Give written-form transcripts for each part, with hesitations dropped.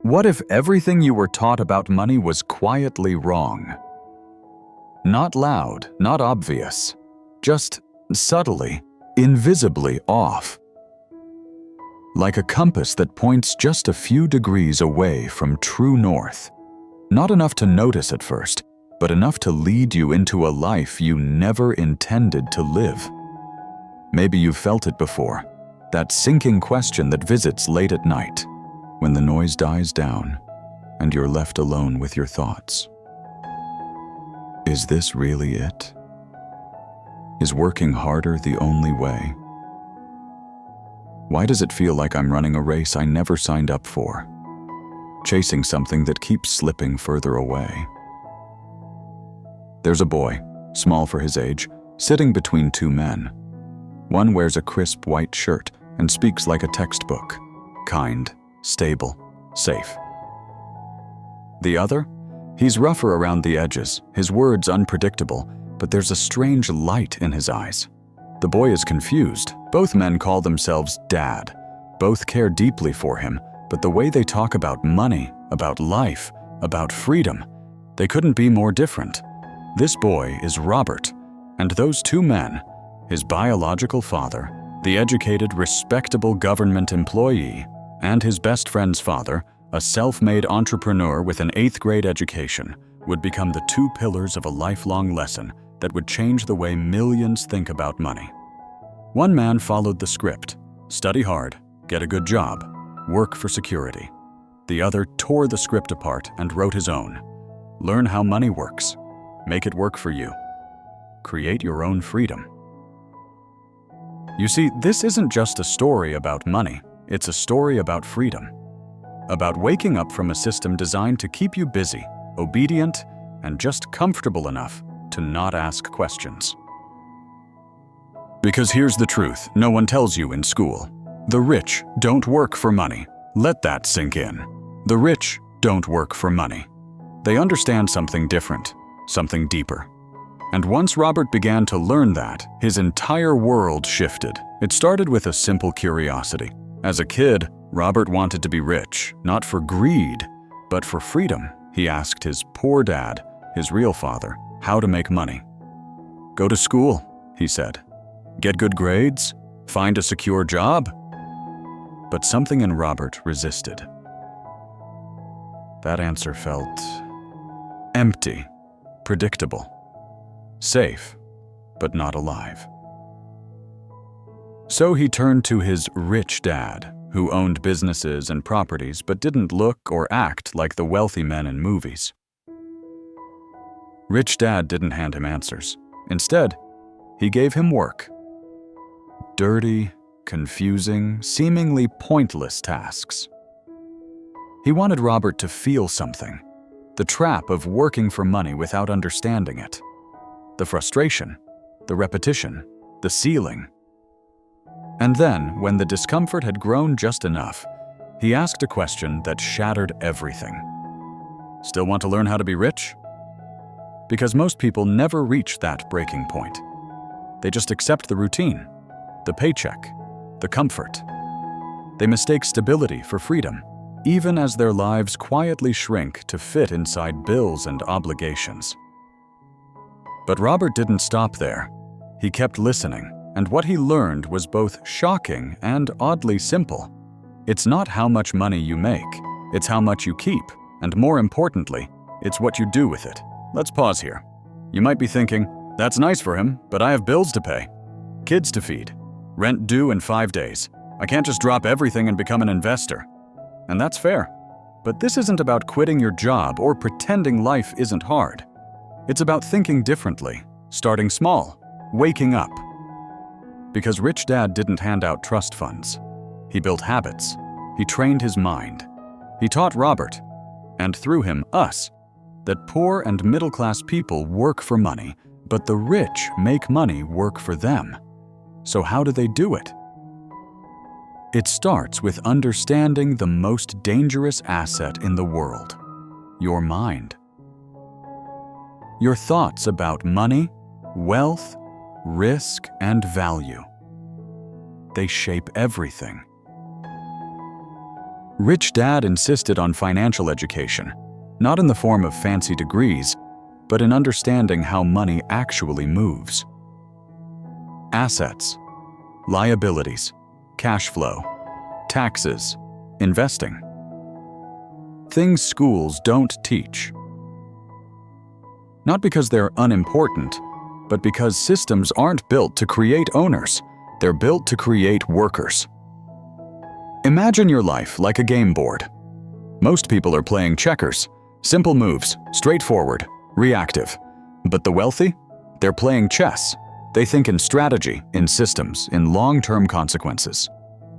What if everything you were taught about money was quietly wrong? Not loud, not obvious, just subtly, invisibly off. Like a compass that points just a few degrees away from true north. Not enough to notice at first, but enough to lead you into a life you never intended to live. Maybe you've felt it before, that sinking question that visits late at night, when the noise dies down and you're left alone with your thoughts. Is this really it? Is working harder the only way? Why does it feel like I'm running a race I never signed up for? Chasing something that keeps slipping further away. There's a boy, small for his age, sitting between two men. One wears a crisp white shirt and speaks like a textbook, kind, stable, safe. The other? He's rougher around the edges, his words unpredictable, but there's a strange light in his eyes. The boy is confused. Both men call themselves Dad. Both care deeply for him, but the way they talk about money, about life, about freedom, they couldn't be more different. This boy is Robert, and those two men, his biological father, the educated, respectable government employee, and his best friend's father, a self-made entrepreneur with an 8th grade education, would become the two pillars of a lifelong lesson that would change the way millions think about money. One man followed the script: study hard, get a good job, work for security. The other tore the script apart and wrote his own. Learn how money works. Make it work for you. Create your own freedom. You see, this isn't just a story about money. It's a story about freedom. About waking up from a system designed to keep you busy, obedient, and just comfortable enough to not ask questions. Because here's the truth no one tells you in school. The rich don't work for money. Let that sink in. The rich don't work for money. They understand something different, something deeper. And once Robert began to learn that, his entire world shifted. It started with a simple curiosity. As a kid, Robert wanted to be rich, not for greed, but for freedom. He asked his poor dad, his real father, how to make money. Go to school, he said. Get good grades? Find a secure job? But something in Robert resisted. That answer felt empty, predictable, safe, but not alive. So he turned to his rich dad, who owned businesses and properties but didn't look or act like the wealthy men in movies. Rich Dad didn't hand him answers. Instead, he gave him work. Dirty, confusing, seemingly pointless tasks. He wanted Robert to feel something, the trap of working for money without understanding it, the frustration, the repetition, the ceiling. And then, when the discomfort had grown just enough, he asked a question that shattered everything. Still want to learn how to be rich? Because most people never reach that breaking point. They just accept the routine, the paycheck, the comfort. They mistake stability for freedom, even as their lives quietly shrink to fit inside bills and obligations. But Robert didn't stop there. He kept listening, and what he learned was both shocking and oddly simple. It's not how much money you make, it's how much you keep, and more importantly, it's what you do with it. Let's pause here. You might be thinking, that's nice for him, but I have bills to pay, kids to feed, rent due in 5 days. I can't just drop everything and become an investor. And that's fair. But this isn't about quitting your job or pretending life isn't hard. It's about thinking differently, starting small, waking up. Because Rich Dad didn't hand out trust funds. He built habits. He trained his mind. He taught Robert, and through him, us, that poor and middle-class people work for money, but the rich make money work for them. So how do they do it? It starts with understanding the most dangerous asset in the world, your mind. Your thoughts about money, wealth, risk, and value. They shape everything. Rich Dad insisted on financial education, not in the form of fancy degrees, but in understanding how money actually moves. Assets, liabilities, cash flow, taxes, investing. Things schools don't teach. Not because they're unimportant, but because systems aren't built to create owners. They're built to create workers. Imagine your life like a game board. Most people are playing checkers. Simple moves, straightforward, reactive. But the wealthy? They're playing chess. They think in strategy, in systems, in long-term consequences.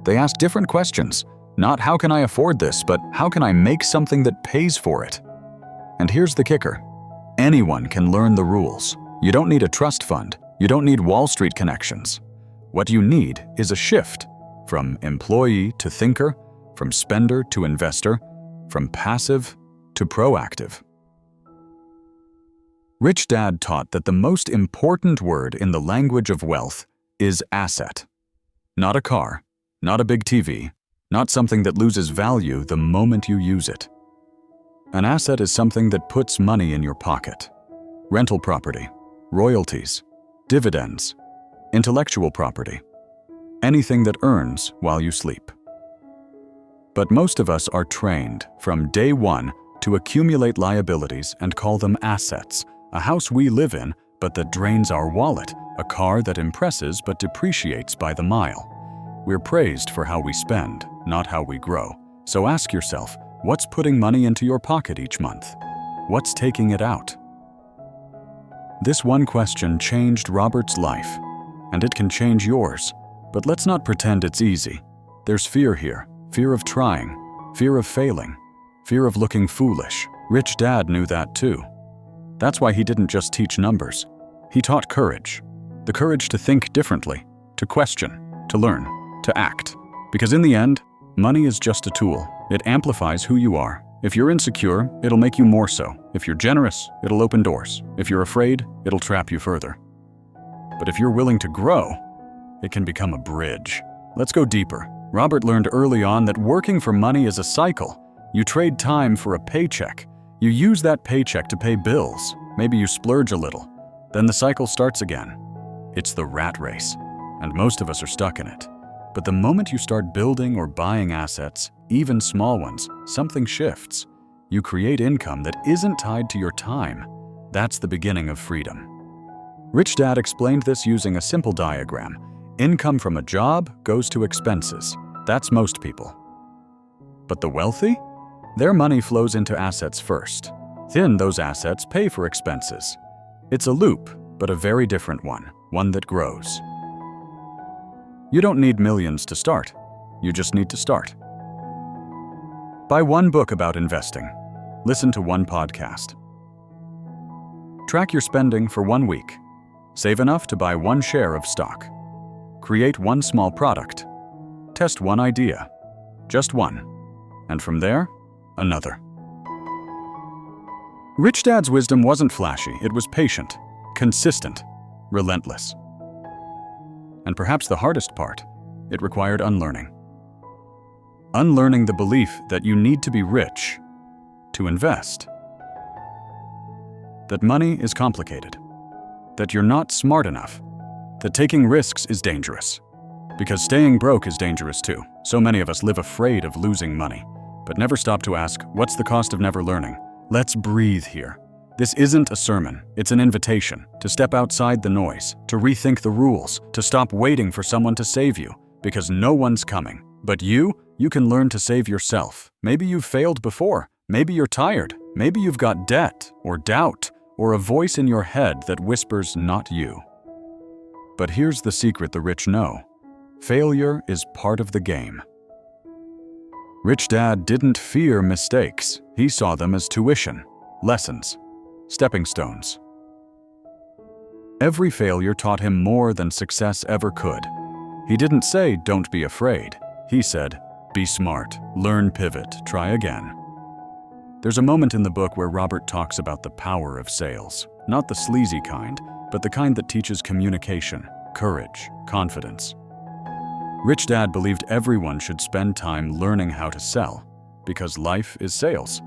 They ask different questions. Not how can I afford this, but how can I make something that pays for it? And here's the kicker. Anyone can learn the rules. You don't need a trust fund. You don't need Wall Street connections. What you need is a shift from employee to thinker, from spender to investor, from passive to proactive. Rich Dad taught that the most important word in the language of wealth is asset. Not a car, not a big TV, not something that loses value the moment you use it. An asset is something that puts money in your pocket. Rental property, royalties, dividends, intellectual property, anything that earns while you sleep. But most of us are trained from day one to accumulate liabilities and call them assets. A house we live in, but that drains our wallet. A car that impresses but depreciates by the mile. We're praised for how we spend, not how we grow. So ask yourself, what's putting money into your pocket each month? What's taking it out? This one question changed Robert's life, and it can change yours. But let's not pretend it's easy. There's fear here, fear of trying, fear of failing, fear of looking foolish. Rich Dad knew that too. That's why he didn't just teach numbers. He taught courage. The courage to think differently, to question, to learn, to act. Because in the end, money is just a tool. It amplifies who you are. If you're insecure, it'll make you more so. If you're generous, it'll open doors. If you're afraid, it'll trap you further. But if you're willing to grow, it can become a bridge. Let's go deeper. Robert learned early on that working for money is a cycle. You trade time for a paycheck. You use that paycheck to pay bills. Maybe you splurge a little. Then the cycle starts again. It's the rat race, and most of us are stuck in it. But the moment you start building or buying assets, even small ones, something shifts. You create income that isn't tied to your time. That's the beginning of freedom. Rich Dad explained this using a simple diagram. Income from a job goes to expenses. That's most people. But the wealthy? Their money flows into assets first. Then those assets pay for expenses. It's a loop, but a very different one that grows. You don't need millions to start. You just need to start. Buy one book about investing. Listen to one podcast. Track your spending for 1 week. Save enough to buy one share of stock. Create one small product. Test one idea. Just one. And from there, another. Rich Dad's wisdom wasn't flashy. It was patient, consistent, relentless. And perhaps the hardest part, it required unlearning. Unlearning the belief that you need to be rich to invest. That money is complicated. That you're not smart enough. That taking risks is dangerous. Because staying broke is dangerous too. So many of us live afraid of losing money, but never stop to ask, what's the cost of never learning? Let's breathe here. This isn't a sermon, it's an invitation to step outside the noise, to rethink the rules, to stop waiting for someone to save you, because no one's coming. But you can learn to save yourself. Maybe you've failed before, maybe you're tired, maybe you've got debt or doubt, or a voice in your head that whispers, not you. But here's the secret the rich know. Failure is part of the game. Rich Dad didn't fear mistakes. He saw them as tuition, lessons, stepping stones. Every failure taught him more than success ever could. He didn't say, don't be afraid. He said, be smart, learn, pivot, try again. There's a moment in the book where Robert talks about the power of sales. Not the sleazy kind, but the kind that teaches communication, courage, confidence. Rich Dad believed everyone should spend time learning how to sell, because life is sales.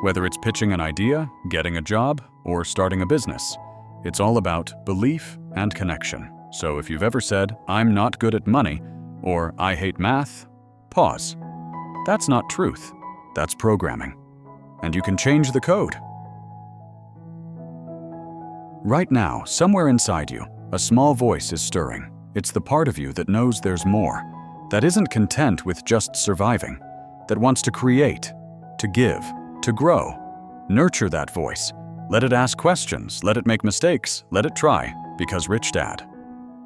Whether it's pitching an idea, getting a job, or starting a business, it's all about belief and connection. So if you've ever said, "I'm not good at money," or "I hate math," pause. That's not truth. That's programming. And you can change the code. Right now, somewhere inside you, a small voice is stirring. It's the part of you that knows there's more, that isn't content with just surviving, that wants to create, to give, to grow. Nurture that voice. Let it ask questions, let it make mistakes, let it try, because Rich Dad.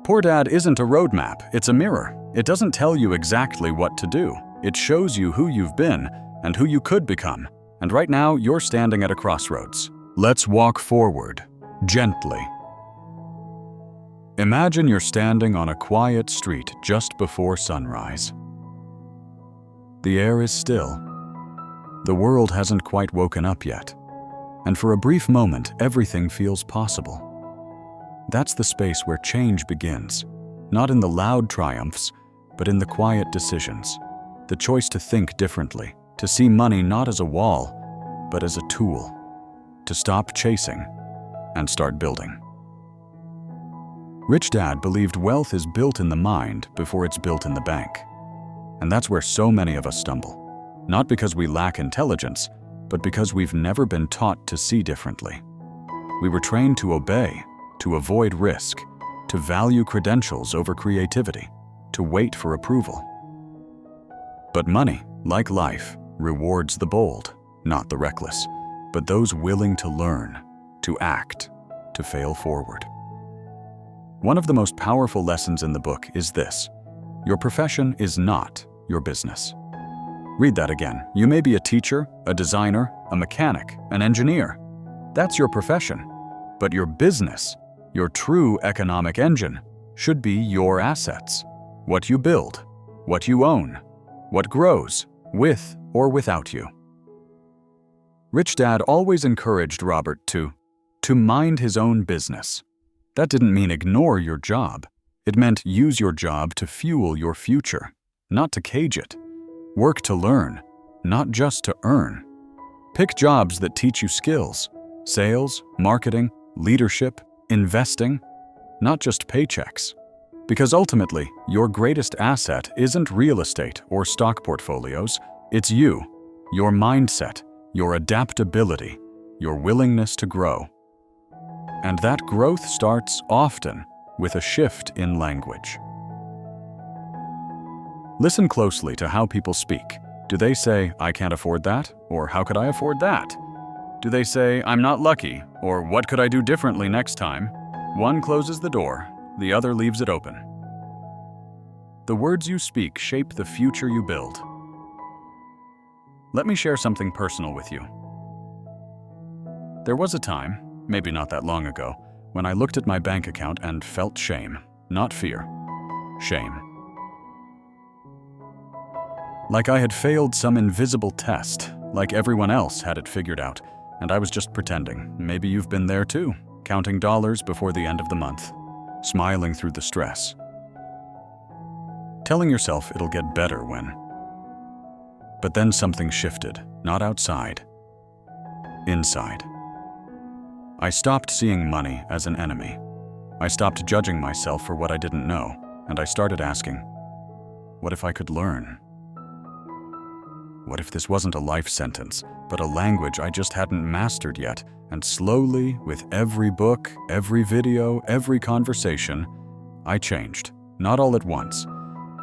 Poor Dad isn't a roadmap, it's a mirror. It doesn't tell you exactly what to do. It shows you who you've been and who you could become. And right now, you're standing at a crossroads. Let's walk forward, gently. Imagine you're standing on a quiet street just before sunrise. The air is still. The world hasn't quite woken up yet. And for a brief moment, everything feels possible. That's the space where change begins, not in the loud triumphs, but in the quiet decisions. The choice to think differently, to see money not as a wall, but as a tool, to stop chasing and start building. Rich Dad believed wealth is built in the mind before it's built in the bank. And that's where so many of us stumble. Not because we lack intelligence, but because we've never been taught to see differently. We were trained to obey, to avoid risk, to value credentials over creativity, to wait for approval. But money, like life, rewards the bold, not the reckless, but those willing to learn, to act, to fail forward. One of the most powerful lessons in the book is this: your profession is not your business. Read that again. You may be a teacher, a designer, a mechanic, an engineer. That's your profession. But your business, your true economic engine, should be your assets. What you build, what you own, what grows, with or without you. Rich Dad always encouraged Robert to mind his own business. That didn't mean ignore your job. It meant use your job to fuel your future, not to cage it. Work to learn, not just to earn. Pick jobs that teach you skills, sales, marketing, leadership, investing, not just paychecks. Because ultimately, your greatest asset isn't real estate or stock portfolios, it's you, your mindset, your adaptability, your willingness to grow. And that growth starts often with a shift in language. Listen closely to how people speak. Do they say, "I can't afford that," or "How could I afford that?" Do they say, "I'm not lucky," or "What could I do differently next time?" One closes the door, the other leaves it open. The words you speak shape the future you build. Let me share something personal with you. There was a time, maybe not that long ago, when I looked at my bank account and felt shame, not fear. Shame. Like I had failed some invisible test, like everyone else had it figured out, and I was just pretending. Maybe you've been there too, counting dollars before the end of the month, smiling through the stress, telling yourself it'll get better when. But then something shifted, not outside, inside. I stopped seeing money as an enemy. I stopped judging myself for what I didn't know, and I started asking, what if I could learn? What if this wasn't a life sentence, but a language I just hadn't mastered yet? And slowly, with every book, every video, every conversation, I changed. Not all at once,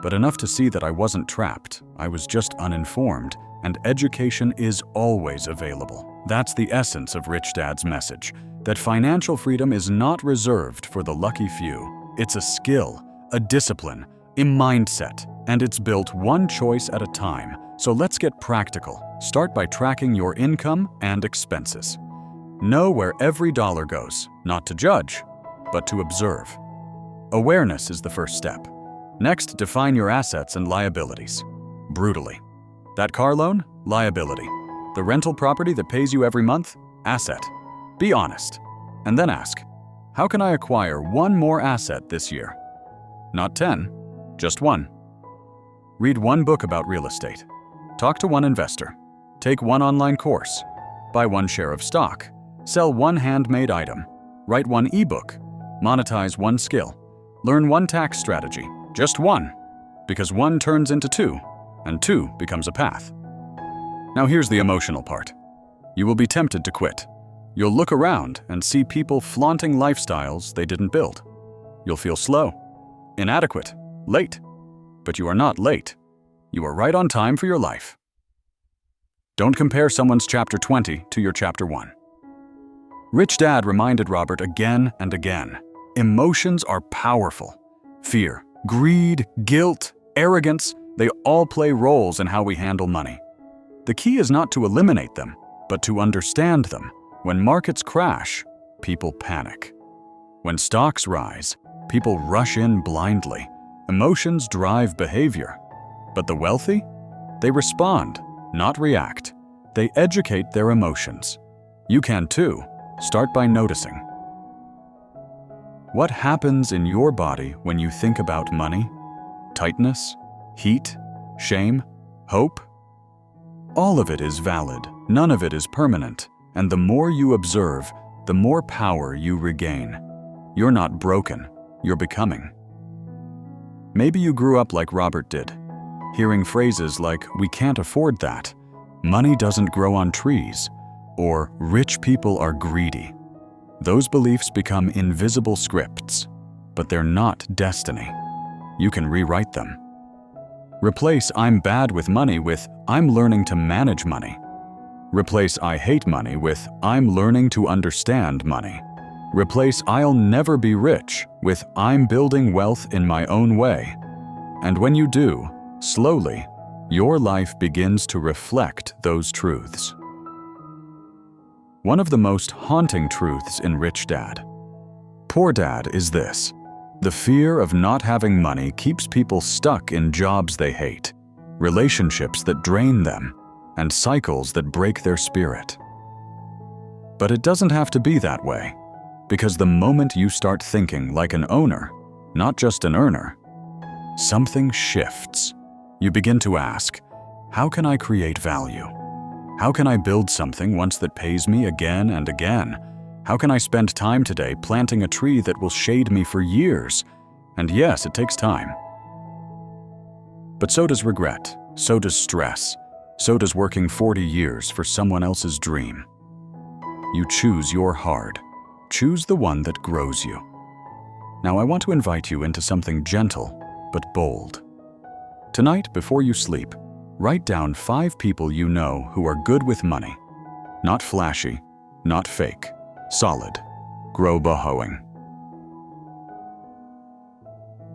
but enough to see that I wasn't trapped. I was just uninformed, and education is always available. That's the essence of Rich Dad's message, that financial freedom is not reserved for the lucky few. It's a skill, a discipline, a mindset, and it's built one choice at a time. So let's get practical. Start by tracking your income and expenses. Know where every dollar goes, not to judge, but to observe. Awareness is the first step. Next, define your assets and liabilities. Brutally. That car loan? Liability. The rental property that pays you every month? Asset. Be honest. And then ask, how can I acquire one more asset this year? Not 10, just one. Read one book about real estate. Talk to one investor. take one online course, buy one share of stock, sell one handmade item, write one ebook, monetize one skill, learn one tax strategy, just one, because one turns into two, and two becomes a path. Now here's the emotional part. You will be tempted to quit. You'll look around and see people flaunting lifestyles they didn't build. You'll feel slow, inadequate, late. But you are not late. You are right on time for your life. Don't compare someone's chapter 20 to your chapter 1. Rich Dad reminded Robert again and again, emotions are powerful. Fear, greed, guilt, arrogance, they all play roles in how we handle money. The key is not to eliminate them, but to understand them. When markets crash, people panic. When stocks rise, people rush in blindly. Emotions drive behavior. But the wealthy? They respond, not react. They educate their emotions. You can too. Start by noticing. What happens in your body when you think about money? Tightness? Heat? Shame? Hope? All of it is valid. None of it is permanent. And the more you observe, the more power you regain. You're not broken. You're becoming. Maybe you grew up like Robert did, hearing phrases like, "We can't afford that," "Money doesn't grow on trees," or "Rich people are greedy." Those beliefs become invisible scripts, but they're not destiny. You can rewrite them. Replace "I'm bad with money" with "I'm learning to manage money." Replace "I hate money" with "I'm learning to understand money." Replace "I'll never be rich" with "I'm building wealth in my own way." And when you do, slowly, your life begins to reflect those truths. One of the most haunting truths in Rich Dad, Poor Dad is this: the fear of not having money keeps people stuck in jobs they hate, relationships that drain them, and cycles that break their spirit. But it doesn't have to be that way. Because the moment you start thinking like an owner, not just an earner, something shifts. You begin to ask, how can I create value? How can I build something once that pays me again and again? How can I spend time today planting a tree that will shade me for years? And yes, it takes time. But so does regret, so does stress, so does working 40 years for someone else's dream. You choose your hard. Choose the one that grows you. Now I want to invite you into something gentle but bold. Tonight, before you sleep, write down 5 people you know who are good with money. Not flashy, not fake, solid. Grow bohoing.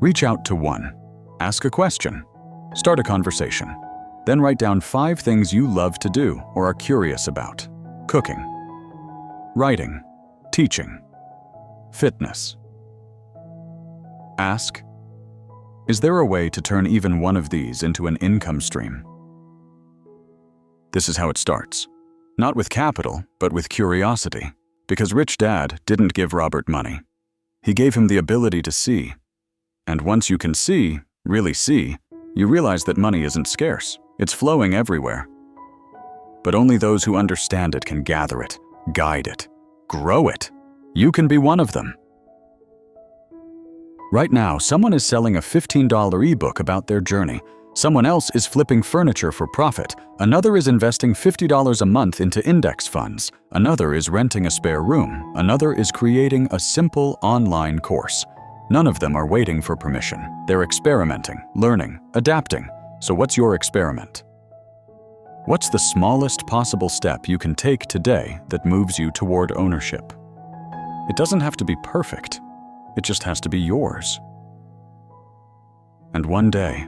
Reach out to one. Ask a question. Start a conversation. Then write down 5 things you love to do or are curious about. Cooking, writing, teaching, fitness. Ask, is there a way to turn even one of these into an income stream? This is how it starts. Not with capital, but with curiosity. Because Rich Dad didn't give Robert money. He gave him the ability to see. And once you can see, really see, you realize that money isn't scarce. It's flowing everywhere. But only those who understand it can gather it, guide it, grow it. You can be one of them. Right now, someone is selling a $15 ebook about their journey. Someone else is flipping furniture for profit. Another is investing $50 a month into index funds. Another is renting a spare room. Another is creating a simple online course. None of them are waiting for permission. They're experimenting, learning, adapting. So what's your experiment? What's the smallest possible step you can take today that moves you toward ownership? It doesn't have to be perfect. It just has to be yours. And one day,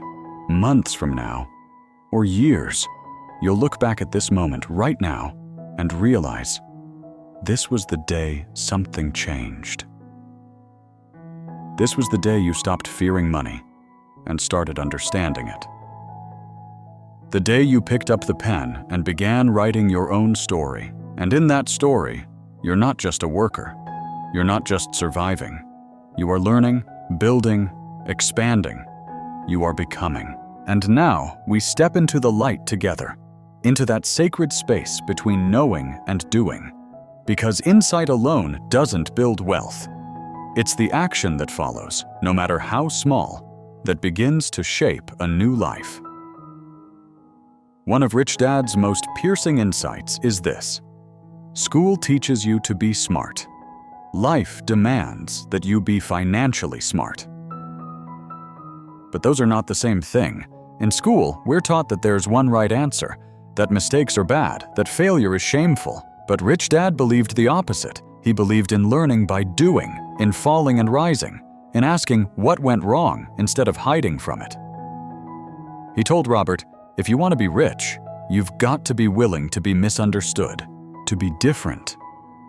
months from now, or years, you'll look back at this moment right now and realize this was the day something changed. This was the day you stopped fearing money and started understanding it. The day you picked up the pen and began writing your own story. And in that story, you're not just a worker. You're not just surviving. You are learning, building, expanding. You are becoming. And now we step into the light together. into that sacred space between knowing and doing. Because insight alone doesn't build wealth. It's the action that follows, no matter how small, that begins to shape a new life. One of Rich Dad's most piercing insights is this: school teaches you to be smart. Life demands that you be financially smart. But those are not the same thing. In school, we're taught that there's one right answer, that mistakes are bad, that failure is shameful. But Rich Dad believed the opposite. He believed in learning by doing, in falling and rising, in asking what went wrong instead of hiding from it. He told Robert, if you want to be rich, you've got to be willing to be misunderstood, to be different,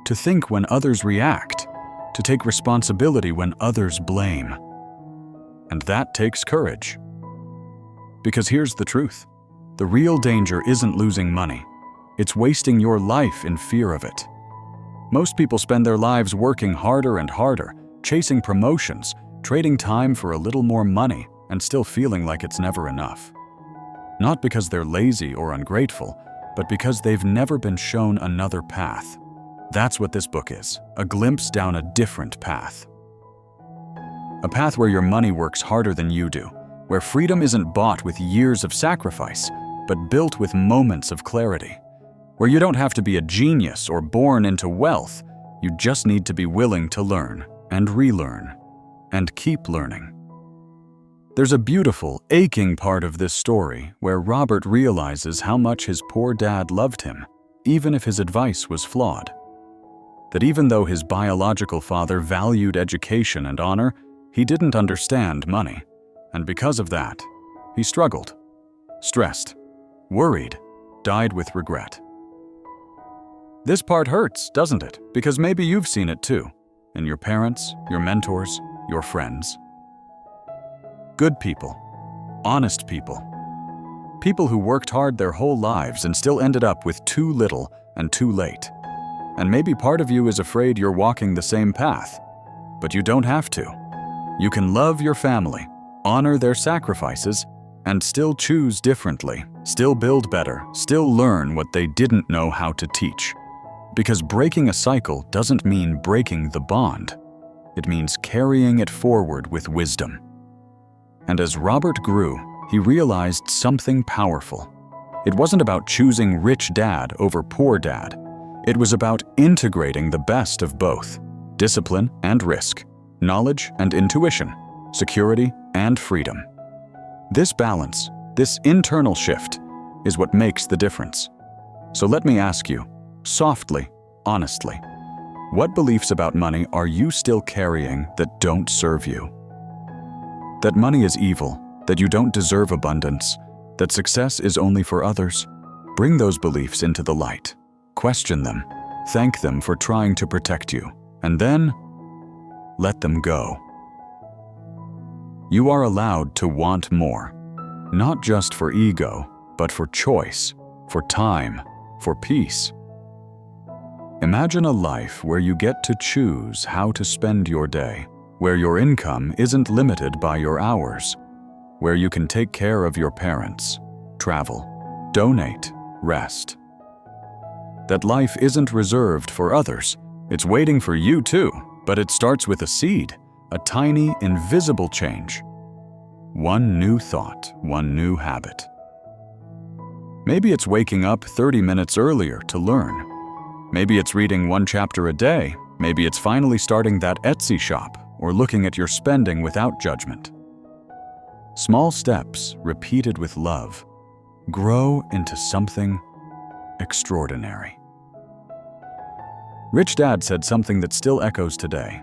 to think when others react, to take responsibility when others blame. And that takes courage. Because here's the truth. The real danger isn't losing money. It's wasting your life in fear of it. Most people spend their lives working harder and harder, chasing promotions, trading time for a little more money, and still feeling like it's never enough. Not because they're lazy or ungrateful, but because they've never been shown another path. That's what this book is, a glimpse down a different path. A path where your money works harder than you do, where freedom isn't bought with years of sacrifice, but built with moments of clarity. Where you don't have to be a genius or born into wealth, you just need to be willing to learn and relearn and keep learning. There's a beautiful, aching part of this story where Robert realizes how much his poor dad loved him, even if his advice was flawed. That even though his biological father valued education and honor, he didn't understand money, and because of that, he struggled, stressed, worried, died with regret. This part hurts, doesn't it? Because maybe you've seen it too, in your parents, your mentors, your friends. Good people, honest people, people who worked hard their whole lives and still ended up with too little and too late. And maybe part of you is afraid you're walking the same path, but you don't have to. You can love your family, honor their sacrifices, and still choose differently, still build better, still learn what they didn't know how to teach. Because breaking a cycle doesn't mean breaking the bond. It means carrying it forward with wisdom. And as Robert grew, he realized something powerful. It wasn't about choosing rich dad over poor dad. It was about integrating the best of both, discipline and risk, knowledge and intuition, security and freedom. This balance, this internal shift, is what makes the difference. So let me ask you, softly, honestly, what beliefs about money are you still carrying that don't serve you? That money is evil, that you don't deserve abundance, that success is only for others? Bring those beliefs into the light. Question them. Thank them for trying to protect you. And then, let them go. You are allowed to want more, not just for ego, but for choice, for time, for peace. Imagine a life where you get to choose how to spend your day, where your income isn't limited by your hours, where you can take care of your parents, travel, donate, rest. That life isn't reserved for others. It's waiting for you too, but it starts with a seed, a tiny, invisible change. One new thought, one new habit. Maybe it's waking up 30 minutes earlier to learn. Maybe it's reading one chapter a day. Maybe it's finally starting that Etsy shop or looking at your spending without judgment. Small steps, repeated with love, grow into something extraordinary. Rich Dad said something that still echoes today.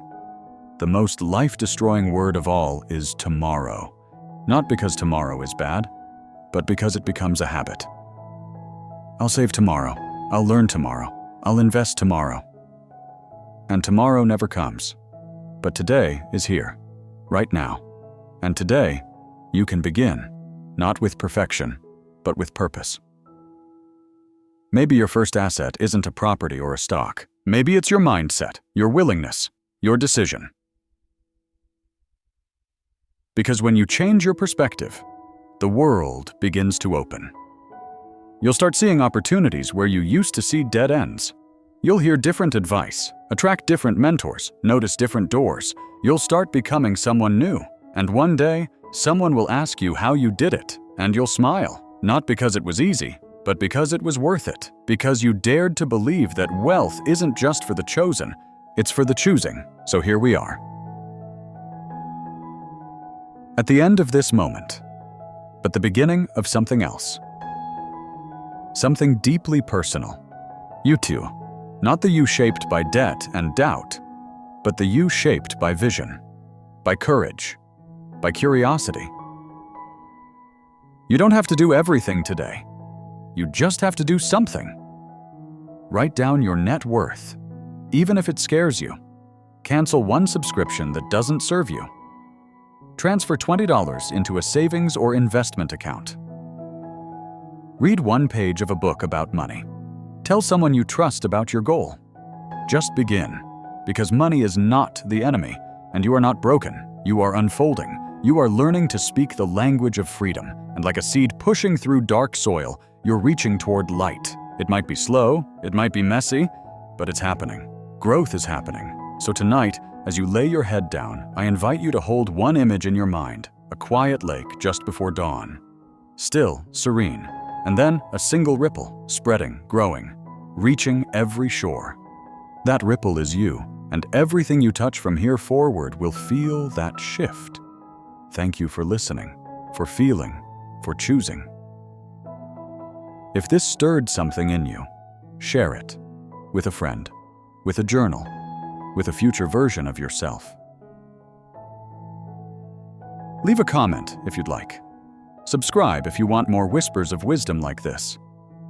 The most life-destroying word of all is tomorrow. Not because tomorrow is bad, but because it becomes a habit. I'll save tomorrow. I'll learn tomorrow. I'll invest tomorrow. And tomorrow never comes. But today is here, right now. And today, you can begin, not with perfection, but with purpose. Maybe your first asset isn't a property or a stock. Maybe it's your mindset, your willingness, your decision. Because when you change your perspective, the world begins to open. You'll start seeing opportunities where you used to see dead ends. You'll hear different advice, attract different mentors, notice different doors. You'll start becoming someone new. And one day, someone will ask you how you did it, and you'll smile. Not because it was easy, but because it was worth it. Because you dared to believe that wealth isn't just for the chosen, it's for the choosing. So here we are. At the end of this moment, but the beginning of something else. Something deeply personal. You two, not the you shaped by debt and doubt, but the you shaped by vision, by courage, by curiosity. You don't have to do everything today. You just have to do something. Write down your net worth, even if it scares you. Cancel one subscription that doesn't serve you. Transfer $20 into a savings or investment account. Read one page of a book about money. Tell someone you trust about your goal. Just begin, because money is not the enemy, and you are not broken. You are unfolding. You are learning to speak the language of freedom, and like a seed pushing through dark soil, you're reaching toward light. It might be slow, it might be messy, but it's happening. Growth is happening. So tonight, as you lay your head down, I invite you to hold one image in your mind, a quiet lake just before dawn. Still, serene, and then a single ripple, spreading, growing, reaching every shore. That ripple is you, and everything you touch from here forward will feel that shift. Thank you for listening, for feeling, for choosing. If this stirred something in you, share it with a friend, with a journal, with a future version of yourself. Leave a comment if you'd like. Subscribe if you want more whispers of wisdom like this.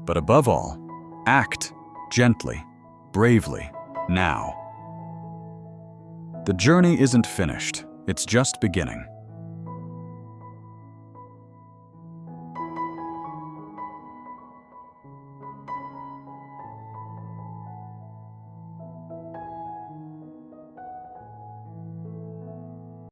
But above all, act gently, bravely, now. The journey isn't finished, it's just beginning.